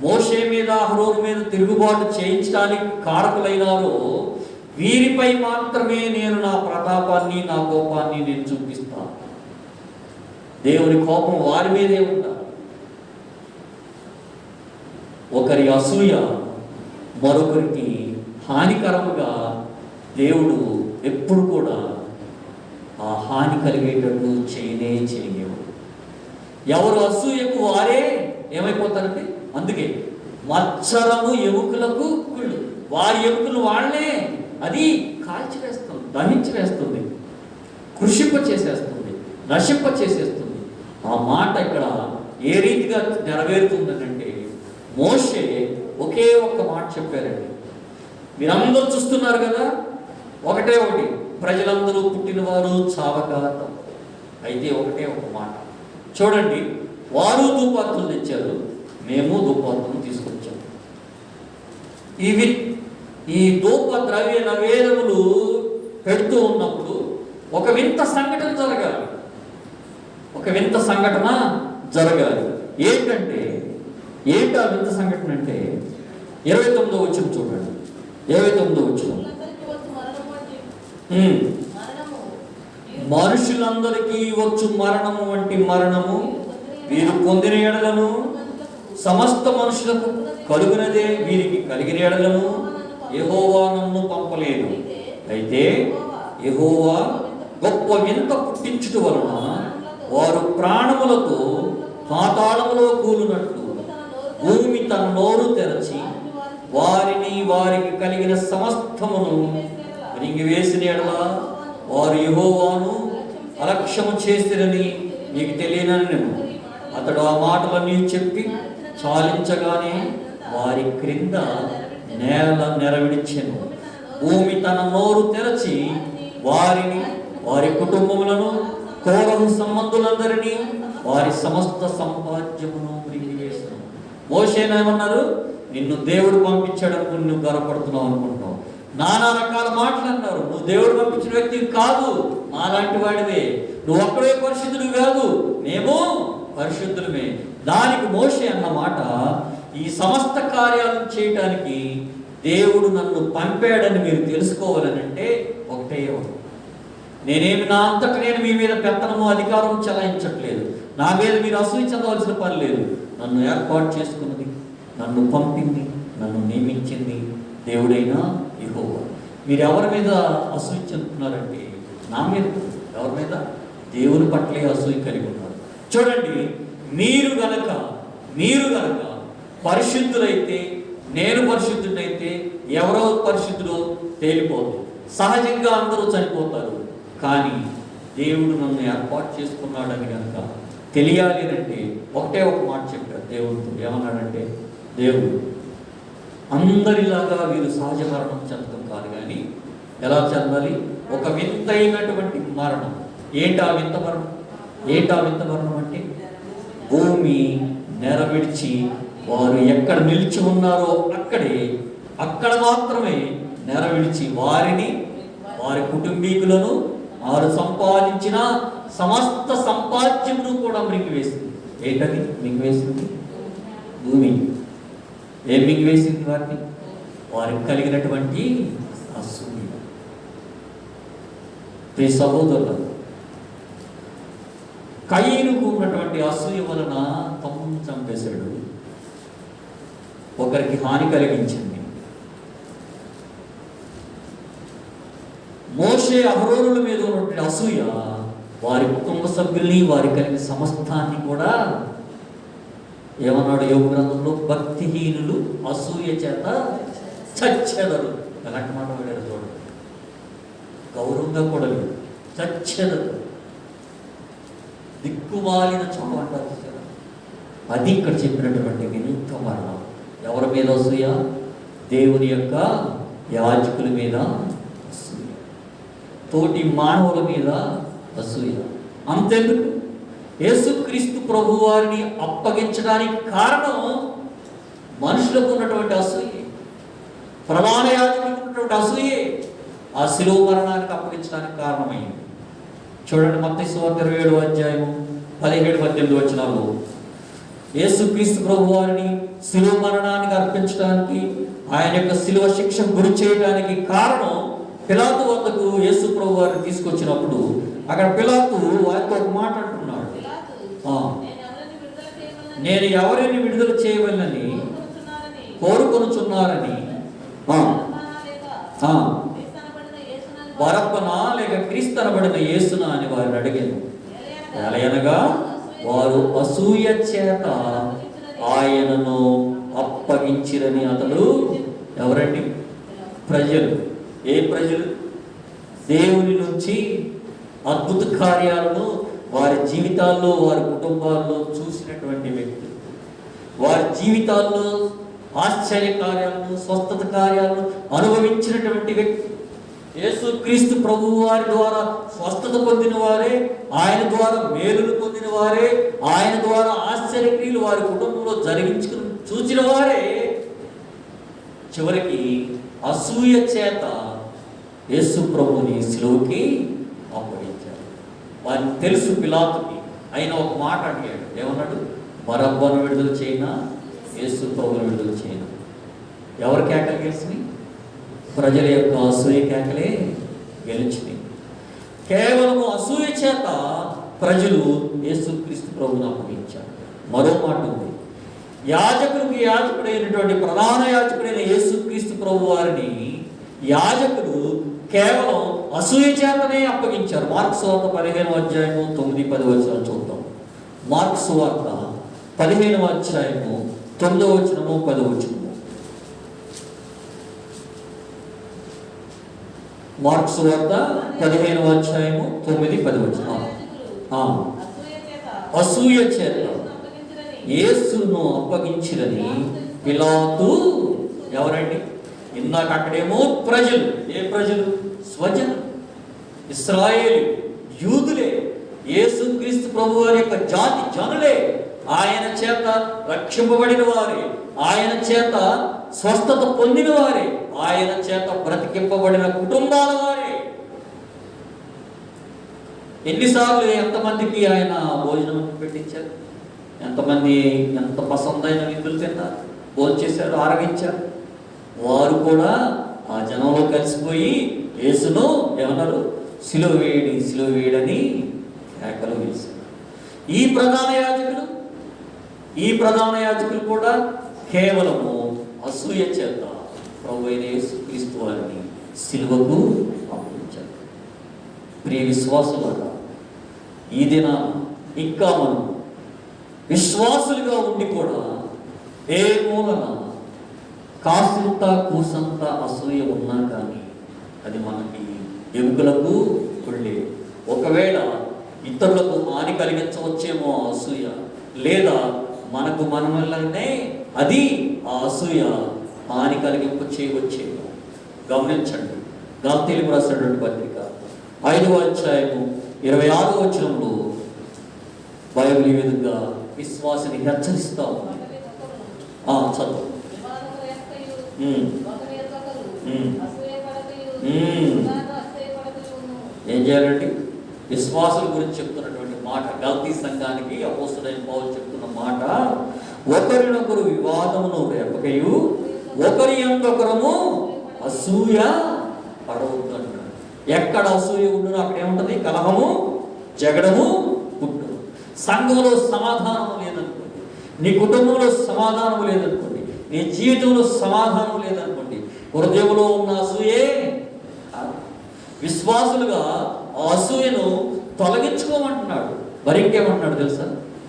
మోషే మీద అహరోను మీద తిరుగుబాటు చేయించడానికి కారకులైనారో, వీరిపై మాత్రమే నేను నా ప్రతాపాన్ని, నా కోపాన్ని నేను చూపిస్తాను. దేవుని కోపం వారి మీదే ఉంటా. ఒకరి అసూయ మరొకరికి హానికరముగా దేవుడు ఎప్పుడు కూడా ఆ హాని కలిగేటట్టు చేయనివ్వడు. ఎవరు అసూయకు వారే ఏమైపోతారంటే, అందుకే మత్సరము ఎముకలకు కుళ్ళు, వారి ఎముకలు వాళ్ళే అది కాల్చివేస్తుంది, దహించి వేస్తుంది, కృషింప చేసేస్తుంది, నశింప చేసేస్తుంది. ఆ మాట ఇక్కడ ఏ రీతిగా నెరవేరుతుందంటే, మోషే ఒకే ఒక్క మాట చెప్పారండి. మీరందరూ చూస్తున్నారు కదా, ఒకటే ఒకటి, ప్రజలందరూ పుట్టినవారు చావక తప్ప. అయితే ఒకటే ఒక మాట చూడండి, వారు ధూపార్తులు తెచ్చారు, మేము ధూపార్తులు తీసుకొచ్చాము. ఈ ధూప ద్రవ్య నవేదములు పెడుతూ ఉన్నప్పుడు ఒక వింత సంఘటన జరగాలి. ఒక వింత సంఘటన జరగాలి. ఏంటంటే ఏంటి ఆ వింత సంఘటన అంటే 29వ వచనం చూడండి. 29వ వచనం, మనుషులందరికీ వచ్చు మరణము వంటి మరణము వీరు పొందిన ఎడలను, సమస్త మనుషులకు కలుగునదే వీరికి కలిగిన ఎడలను యెహోవా నన్ను పంపలేదు. అయితే యెహోవా గొప్ప వింత పుట్టించుట వలన వారు ప్రాణములతో పాతాళములో కూలినట్లు భూమి తన నోరు తెరచి వారిని వారికి కలిగిన సమస్తమును మింగివేసిన ఎడల వారు యెహోవాను అలక్ష్యము చేసిరని నీకు తెలియనని అతడు ఆ మాటలన్నీ చెప్పి చాలించగానే వారి క్రింద నేల నెరవిడిచెను. భూమి తన నోరు తెరచి వారిని, వారి కుటుంబములను, కోరహు సంబంధులందరినీ, వారి సమస్త సంపాద్యమును మింగివేసెను. మోషేనేమన్నారు? నిన్ను దేవుడు పంపించాడనుకుని నువ్వు గర్వపడుతున్నావు అనుకుంటున్నావు. నానా రకాల మాటలు అన్నారు. నువ్వు దేవుడు పంపించిన వ్యక్తి కాదు, మాలాంటి వాడివే, నువ్వు ఒక్కడే పరిశుద్ధుడు కాదు, మేము పరిశుద్ధులమే. దానికి మోషే అన్న మాట, ఈ సమస్త కార్యాలను చేయడానికి దేవుడు నన్ను పంపాడని మీరు తెలుసుకోవాలనంటే ఒకటే ఒకటి, నేనేమి నా అంతట నేను మీ మీద పెత్తనము అధికారం చెలాయించట్లేదు. నా మీద మీరు అసూయ చెందవలసిన పని లేదు. నన్ను ఏర్పాటు చేసుకున్నది, నన్ను పంపింది, నన్ను నియమించింది దేవుడైన యెహోవా. మీరు ఎవరి మీద అసూయ చెందుతున్నారంటే నా మీద. ఎవరి మీద? దేవుని పట్లే అసూయ కలిగి ఉన్నారు. చూడండి, మీరు గనక పరిశుద్ధులైతే, నేను పరిశుద్ధుడైతే ఎవరో పరిశుద్ధుడో తేలిపోదు. సహజంగా అందరూ చనిపోతారు. కానీ దేవుడు నన్ను ఏర్పాటు చేసుకున్నాడని కనుక తెలియాలి అంటే ఒకటే ఒక మాట చెప్పాడు దేవుడితో. ఏమన్నాడంటే, దేవుడు అందరిలాగా వీరు సహజ మరణం చెందడం కాదు, కానీ ఎలా చెందాలి? ఒక వింతైనటువంటి మరణం. ఏంటా వింత మరణం అంటే, భూమి నెరవిడిచి వారు ఎక్కడ నిలిచి ఉన్నారో అక్కడ మాత్రమే నెరవిడిచి వారిని, వారి కుటుంబీకులను, వారు సంపాదించిన సమస్త సంపాద్యమును కూడా మింగివేసింది. ఏంటది మింగివేసింది? భూమి. ఏం మింగివేసింది? వారికి కలిగినటువంటి అసూయ. ప్రియ సహోదరులు, కయీనుకు ఉన్నటువంటి అసూయ వలన తమ్ముని చంపేశాడు, ఒకరికి హాని కలిగించింది. మోషే అహరోనుల మీద ఉన్నటువంటి అసూయ వారి కుటుంబ సభ్యుల్ని, వారి కలిగిన సమస్తాన్ని కూడా ఏమన్నాడు యోబు గ్రంథంలో? భక్తిహీనులు అసూయ చేత చచ్చెదరు. ఎలాంటి మాట వాడారు చూడండి. గౌరవంగా కూడా లేదు, చచ్చెదరు. దిక్కుమాలిన చావు అంటారు. అది ఇక్కడ చెప్పినటువంటి వినూత్న మరణం. ఎవరి మీద అసూయ? దేవుని యొక్క యాజకుల మీద అసూయ, తోటి మానవుల మీద అసూయ. అంతెందుకు, యేసుక్రీస్తు ప్రభు వారిని అప్పగించడానికి కారణం మనుషులకు ఉన్నటువంటి అసూయ, ప్రధాన యాజకులకు ఉన్నటువంటి అసూయే ఆ శిలువ మరణానికి అప్పగించడానికి కారణమైంది. చూడండి, మత్తయి సువార్త 27వ అధ్యాయము 17-18 వచనాలు. యేసుక్రీస్తు ప్రభు వారిని శిలువ మరణానికి అర్పించడానికి, ఆయన యొక్క శిలువ శిక్ష గురి చేయడానికి కారణం, పిలాతు వద్దకు యేసు ప్రభు వారిని తీసుకొచ్చినప్పుడు అక్కడ పిలాతు వారితో ఒక మాట అంటున్నాడు, నేను ఎవరిని విడుదల చేయవలనని కోరుకొనుచున్నారని, బరబ్బనా లేక క్రీస్తు అనబడిన యేసునా అని వారిని అడిగాను. ఎలయనగా వారు అసూయ చేత ఆయనను అప్పగించిరని అతడు. ఎవరండి? ప్రజలు. ఏ ప్రజలు? దేవుని నుంచి అద్భుత కార్యాలను వారి జీవితాల్లో, వారి కుటుంబాల్లో చూసినటువంటి వ్యక్తులు, వారి జీవితాల్లో ఆశ్చర్య కార్యాలను, స్వస్థత కార్యాలను అనుభవించినటువంటి వ్యక్తులు. యేసుక్రీస్తు ప్రభువు వారి ద్వారా స్వస్థత పొందిన వారే, ఆయన ద్వారా మేలులు పొందిన వారే, ఆయన ద్వారా ఆశ్చర్యక్రియలు వారి కుటుంబంలో జరిగించుకుని చూసిన వారే చివరికి అసూయ చేత యేసు ప్రభుని శిలువకి అప్పగించారు. వారికి తెలుసు పిలాతుకి. ఆయన ఒక మాట అడిగాడు. ఏమన్నాడు? బరబ్బను విడుదల చేయనా, యేసు ప్రభుని విడుదల చేయనా? ఎవరి కేకలు గెలిచినాయి? ప్రజల యొక్క అసూయ కేకలే గెలిచినాయి. కేవలం అసూయ చేత ప్రజలు యేసుక్రీస్తు ప్రభుని అప్పగించారు. మరో మాట ఉంది, యాజకుడైనటువంటి ప్రధాన యాజకుడైన యేసుక్రీస్తు ప్రభు వారిని యాజకుడు కేవలం అసూయ చేతనే అప్పగించారు. మార్క్స్ వార్త 15వ అధ్యాయము 9-10 వచనాలు చూద్దాం. మార్క్స్ వార్త 15వ అధ్యాయము 9వ వచనము 10వ వచనము. మార్క్స్ వార్త 15వ అధ్యాయము 9-10 వచనాలు. అసూయ చేత యేసును అప్పగించిరని పిలాతు. ఎవరండి? ఇందాక అక్కడేమో ప్రజలు. ఏ ప్రజలు? స్వజనులు, ఇశ్రాయేలు, యూదులే, యేసుక్రీస్తు ప్రభు వారి యొక్క జాతి జనులే, ఆయన చేత రక్షింపబడిన వారే, ఆయన చేత స్వస్థత పొందిన వారే, ఆయన చేత బ్రతికింపబడిన కుటుంబాల వారే. ఎన్నిసార్లు ఎంతమందికి ఆయన భోజనం పెట్టించారు? ఎంతమంది ఎంత పసందైన విందులు తిన్నారు, భోజనం చేశారు, ఆరగించారు. వారు కూడా ఆ జనంలో కలిసిపోయి యేసును ఏమన్నారు? సిలువ వేయడని కేకలు వేశారు. ఈ ప్రధాన యాజకులు కూడా కేవలము అసూయ చేత ప్రభువైన యేసుక్రీస్తు వారిని సిలువకు అప్పగించారు. ప్రియ విశ్వాసులారా, ఈ దినాన ఇంకా మనం విశ్వాసులుగా ఉండి కూడా ఏ మూలన కాసింత కూసంత అసూయ ఉన్నా కానీ అది మనకి ఎముకలకు కొళ్ళే. ఒకవేళ ఇతరులకు హాని కలిగించవచ్చేమో ఆ అసూయ, లేదా మనకు మనమల్లనే అది ఆ అసూయ హాని కలిగింప చేయవచ్చేమో. గమనించండి, గలాతీయులకు రాసినటువంటి పత్రిక 5వ అధ్యాయము 26వ వచనంలో బైబిల్ ఈ విధంగా విశ్వాసిని హెచ్చరిస్తాం. చదువు. ఏం చేయాలండి? విశ్వాసుల గురించి చెప్తున్నటువంటి మాట, గలతీ సంఘానికి అపోస్తలుడైన పౌలు చెప్తున్న మాట, ఒకరినొకరు వివాదమును రేపకయు ఒకరి యందొకరము అసూయ పడవద్దు అంటాడు. ఎక్కడ అసూయ ఉండునో అక్కడ ఏముంటుంది? కలహము, జగడము పుట్టు. సంఘంలో సమాధానం లేదనుకోండి, నీ కుటుంబంలో సమాధానం లేదనుకోండి, నీ జీవితంలో సమాధానం లేదనుకోండి, హృదయంలో ఉన్న అసూయే. విశ్వాసులుగా ఆ అసూయను తొలగించుకోమంటున్నాడు. మరి ఇంకేమంటున్నాడు తెలుసా?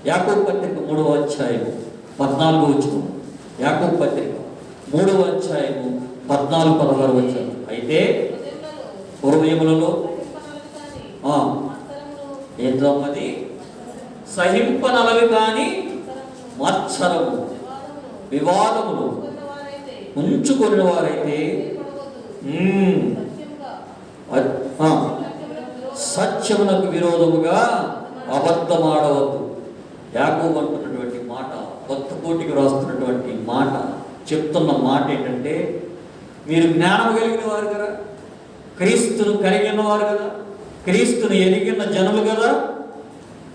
యాకోబు పత్రిక 3వ అధ్యాయము 14వ వచనం. యాకోబు పత్రిక 3వ అధ్యాయము 14-16 వచనం. అయితే హృదయములలో ఏంటమ్మది? సహింపనలవి కాని మత్సరము, వివాదములు ఉంచుకుని వారైతే సత్యమునకు విరోధముగా అబద్ధమాడవద్దు. యాకోబు అంటున్నటువంటి మాట, కొత్త కోటికి రాస్తున్నటువంటి మాట, చెప్తున్న మాట ఏంటంటే, మీరు జ్ఞానం కలిగిన వారు కదా, క్రీస్తును కలిగిన వారు కదా, క్రీస్తును ఎరిగిన జనులు కదా,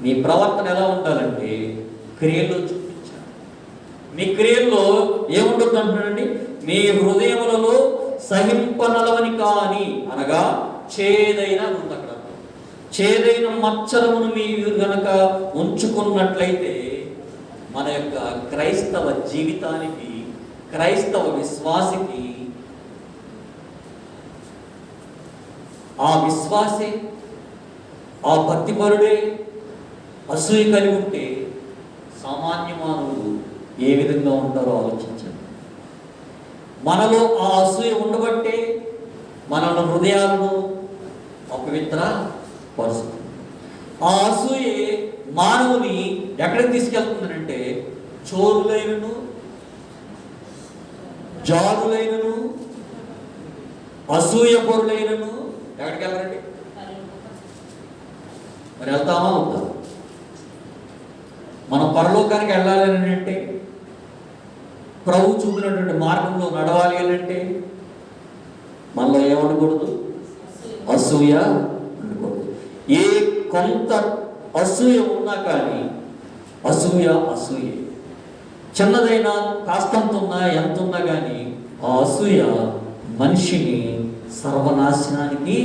మీ ప్రవర్తన ఎలా ఉండాలంటే క్రియల్లో చూపించాలి. మీ క్రియల్లో ఏముంటుంది అంటున్నాడండి? మీ హృదయములలో సహింపనలవని కాని, అనగా చేదైన ఉంది అక్కడ, చేదైన మత్సరమును మీరు గనక ఉంచుకున్నట్లయితే మన యొక్క క్రైస్తవ జీవితానికి, క్రైస్తవ విశ్వాసికి, ఆ విశ్వాసే, ఆ భక్తిపరుడే అసూయ కలిగి ఉంటే సామాన్య మానవులు ఏ విధంగా ఉంటారో ఆలోచించండి. మనలో ఆ అసూయ ఉండబట్టే మన హృదయాలను అపవిత్ర పరుస్తుంది. ఆ అసూయే మానవుని ఎక్కడికి తీసుకెళ్తుందంటే, చోరులైనను, జారులైనను, అసూయ పొరులైనను ఎక్కడికి వెళ్ళరండి? మరి వెళ్తామా వద్దా? మనం పరలోకానికి వెళ్ళాలి అంటే, ప్రభు చూపినటువంటి మార్గంలో నడవాలి అని అంటే మనలో ఏమనకూడదు? అసూయ ఉండకూడదు. ఏ కొంత అసూయ ఉన్నా కానీ అసూయ చిన్నదైనా, కాస్తంత ఉన్నా, ఎంత ఉన్నా కానీ ఆ అసూయ మనిషిని సర్వనాశనానికి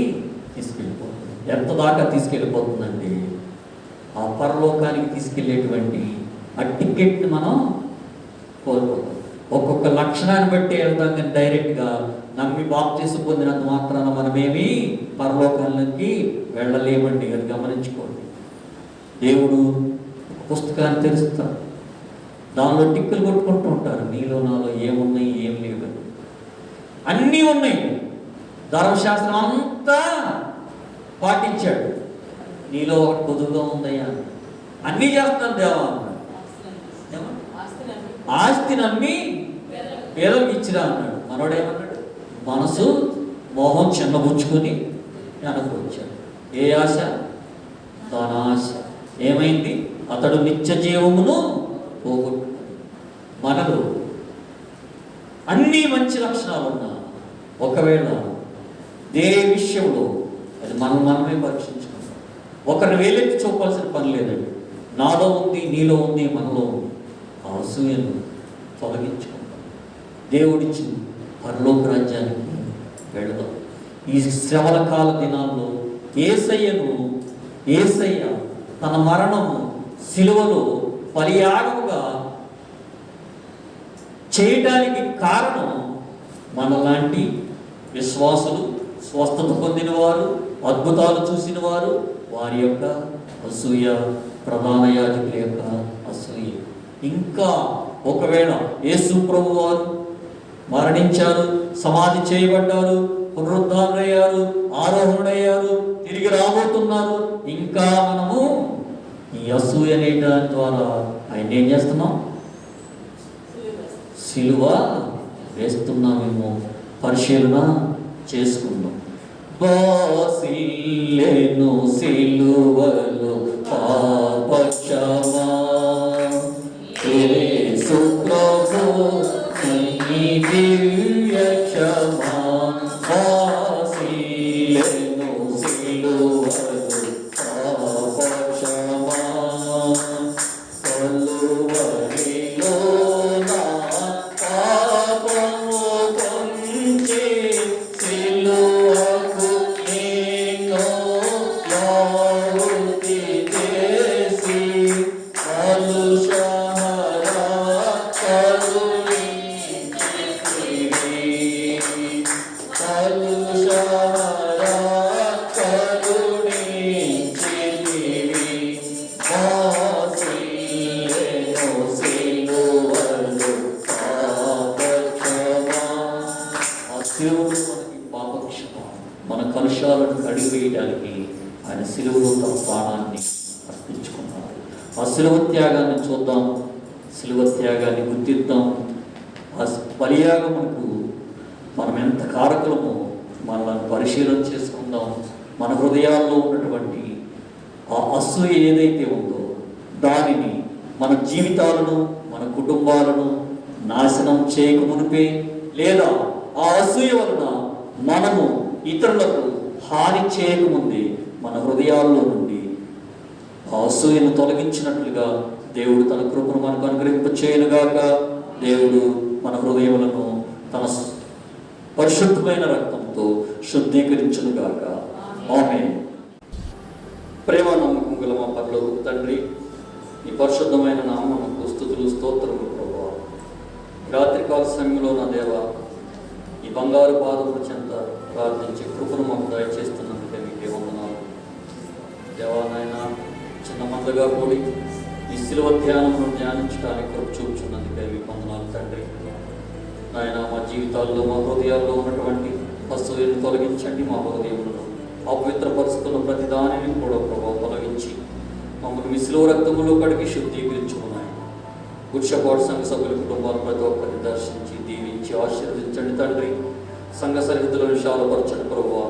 తీసుకెళ్ళిపోతుంది. ఎంత దాకా తీసుకెళ్ళిపోతుందండి? ఆ పరలోకానికి తీసుకెళ్ళేటువంటి ఆ టికెట్ని మనం కోల్పోతాం. ఒక్కొక్క లక్షణాన్ని బట్టి వెళ్తాం, కానీ డైరెక్ట్గా నమ్మి బాప్తీసం పొందినంత మాత్రాన మనమేమి పరలోకాలకి వెళ్ళలేమండి. అది గమనించుకోండి. దేవుడు పుస్తకాన్ని తెరుస్తారు, దానిలో టిక్కులు కొట్టుకుంటూ ఉంటారు, నీలో నాలో ఏమున్నాయి, ఏం లేవు, అన్నీ ఉన్నాయి. ధర్మశాస్త్రం అంతా పాటించాడు, నీలో ఒకటి కొద్దుగా ఉందయ్యా, అన్నీ చేస్తాను దేవా అన్నాడు. ఆస్తి నమ్మి పేదలకు ఇచ్చిరా అన్నాడు. మనోడేమన్నాడు? మనసు మోహం చిన్నబుచ్చుకొని వెనక్కి వచ్చాడు. ఏ ఆశ? తన ఆశ. ఏమైంది? అతడు నిత్య జీవమును పోగొట్టుకున్నాడు. మనలో అన్ని మంచి లక్షణాలు ఉన్నా ఒకవేళ దేని విషయంలో అది మనమే పరీక్షించుకుంటాం. ఒకరిని వేలెత్తి చూపాల్సిన పని లేదండి. నాలో ఉంది, నీలో ఉంది, మనలో ఉంది. ఆ అసూయను తొలగించుకుంటాం. దేవుడిచ్చి పరలోక రాజ్యానికి వెళదాం. ఈ శ్రవణ కాల దినాల్లో యేసయ్య తన మరణము సిలువను బలియాగముగా చేయటానికి కారణం మనలాంటి విశ్వాసులు, స్వస్థత పొందిన వారు, అద్భుతాలు చూసిన వారు, వారి యొక్క అసూయ, ప్రధాన యాజకుల యొక్క అసూయ. ఇంకా ఒకవేళ యేసు ప్రభు వారు మరణించారు, సమాధి చేయబడ్డారు, పునరుద్ధానులయ్యారు, ఆరోహణుడయ్యారు, తిరిగి రాబోతున్నారు, ఇంకా మనము ఈ అసూయ అనే దాని ద్వారా ఆయన ఏం చేస్తున్నాం? సిలువ వేస్తున్నామేమో పరిశీలన చేసుకుందాం. బాసిల్లెను సిలువలో పాపక్షమా, యేసు ప్రభు నీ దివ్య క్షమా. బాసిల్లెను సిలువలో పాపక్షమా, కలువరిలో నా పాపము పొంచి సిలువకు నిన్ను లావుతి చేసి కలుషహరా కరుణించితివి, కలుషహరా కరుణించితివి. బాసిల్లెను సిలువలో పాపక్షమా. ఆ సిలువలో మనకి పాపక్షమా, మన కలుషాలను కడిగివేయడానికి ఆయన సిలువలో తన ప్రాణాన్ని అర్పించుకున్నారు. ఆ సిలువ త్యాగాన్ని చూద్దాం, సిలువ త్యాగాన్ని గుర్తిద్దాం. ఆ బలియాగమునకు మనం ఎంత కారకులమో మనల్ని పరిశీలన చేసుకుందాం. మన హృదయాల్లో ఉన్నటువంటి ఆ అసూయ ఏదైతే ఉందో దానిని, మన జీవితాలను, మన కుటుంబాలను నాశనం చేయక మునిపే, లేదా ఆ అసూయ వలన మనము ఇతరులకు హాని చేయకముందే మన హృదయాల్లో నుండి ఆ అసూయను తొలగించినట్లుగా దేవుడు తన కృపను మనకు అనుగ్రహింపచేయునుగాక. దేవుడు మన హృదయములను తన పరిశుద్ధమైన రక్తంతో శుద్ధీకరించునుగాక. ఆమేన్. ప్రేమ నమ్మకం గల మా పరలోకపు తండ్రి, ఈ పరిశుద్ధమైన నామమునకు స్తుతులు, స్తోత్రములు ప్రభువా. రాత్రికాల సమయంలో నా దేవా, ఈ బంగారు పాదముల చెంత ప్రార్థించి కృపను మాకు దయచేస్తున్నందుకే మీకే వందనాలు దేవా. నాయన, చిన్న మందగా కూడి ఈ సిలువ ధ్యానమును ధ్యానించడానికి కృప చూపుచున్నందుకే మీకు వందనాలు తండ్రి. నాయన, మా జీవితాల్లో, మా హృదయాల్లో ఉన్నటువంటి అసూయను తొలగించండి. మా హృదయములను అపవిత్రపరుస్తున్న ప్రతి దానిని కూడా ప్రభావం తొలగించి మమ్మల్ని మీ సిలువ రక్తములో కడిగి శుద్ధీకరించుకున్నాయి. గుడ్షపాటు సంఘ సభ్యుల కుటుంబాలు ప్రతి ఒక్కరిని దర్శించి దీవించి ఆశీర్వదించండి తండ్రి. సంఘ సరిహద్దులను విశాలపరచండి ప్రభువా.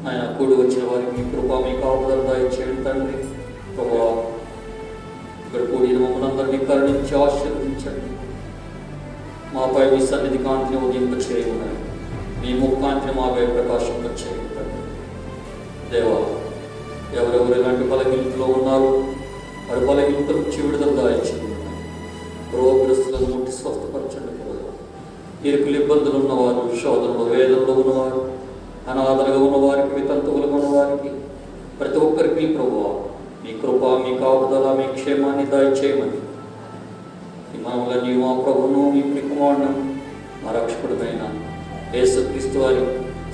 ఆయన కూడి వచ్చిన వారికి మీ కృప, మీ కాపుదల దయచేయండి తండ్రి. ప్రభువా, ఇక్కడ కూడిన మమ్మల్ని అందరినీ కరుణించి ఆశీర్వదించండి. మాపై మీ సన్నిధి కాంతిని ఉదయింప చేయమని, మీ ముఖాంతిని మాపై ప్రకాశింప చేయండి తండ్రి. దేవా, ఎవరెవరు ఇలాంటి బలహీనతలో ఉన్నారు, వారి బలహీనతల నుంచి విడుదల దాయించండి. రోగగ్రస్తులను ముట్టి స్వస్థపరచండి ప్రభువా. ఇరుకులు ఇబ్బందులు ఉన్నవారు, శోధనలు వేదనలో ఉన్నవారు, అనాథలుగా ఉన్నవారికి, వితంతువులుగా ఉన్నవారికి, ప్రతి ఒక్కరికి ప్రభువా మీ కృప, మీ కాపుదల, మీ క్షేమాన్ని దయచేయమని మనముగా నీవు మా ప్రభువును, మీ కుమారుడును, మా రక్షకుడైన యేసుక్రీస్తు వారి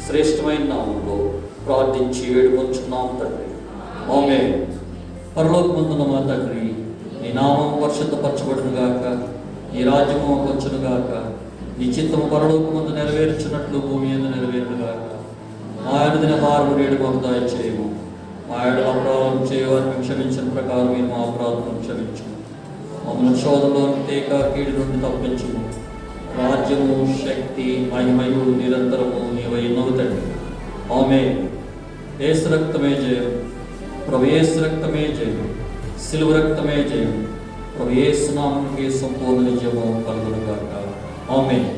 శ్రేష్టమైన నామంలో ప్రార్థించి వేడుకొంచున్నాము తండ్రి. ఆమేన్. పరలోకమందున్న మా తండ్రి, నీ నామం పరిశుద్ధపరచబడును గాక, నీ రాజ్యము వచ్చును గాక, నీ చిత్తము పరలోకమందు నెరవేర్చున్నట్లు భూమి యందు నెరవేరును గాక. మా అనుదిన ఆహారము నేడు మాకు దయచేయము. మా ఏడు అపరాధం చేయవారిని క్షమించిన ప్రకారం మీరు మా అపరాధములను క్షమించుము. మమ్మల్ని శోధనలోని తేక కీడు నుండి తప్పించుము. రాజ్యము, శక్తి, మహిమయు నిరంతరము నీవైనవు తండ్రి. ఆమేన్. యేసు రక్తమే జయం, ప్రభు యేసు రక్తమే జయం, సిలువ రక్తమే జయం. ప్రభు యేసు నామమునకే సంపూర్ణ నిజము కలుగును గాక. ఆమేన్.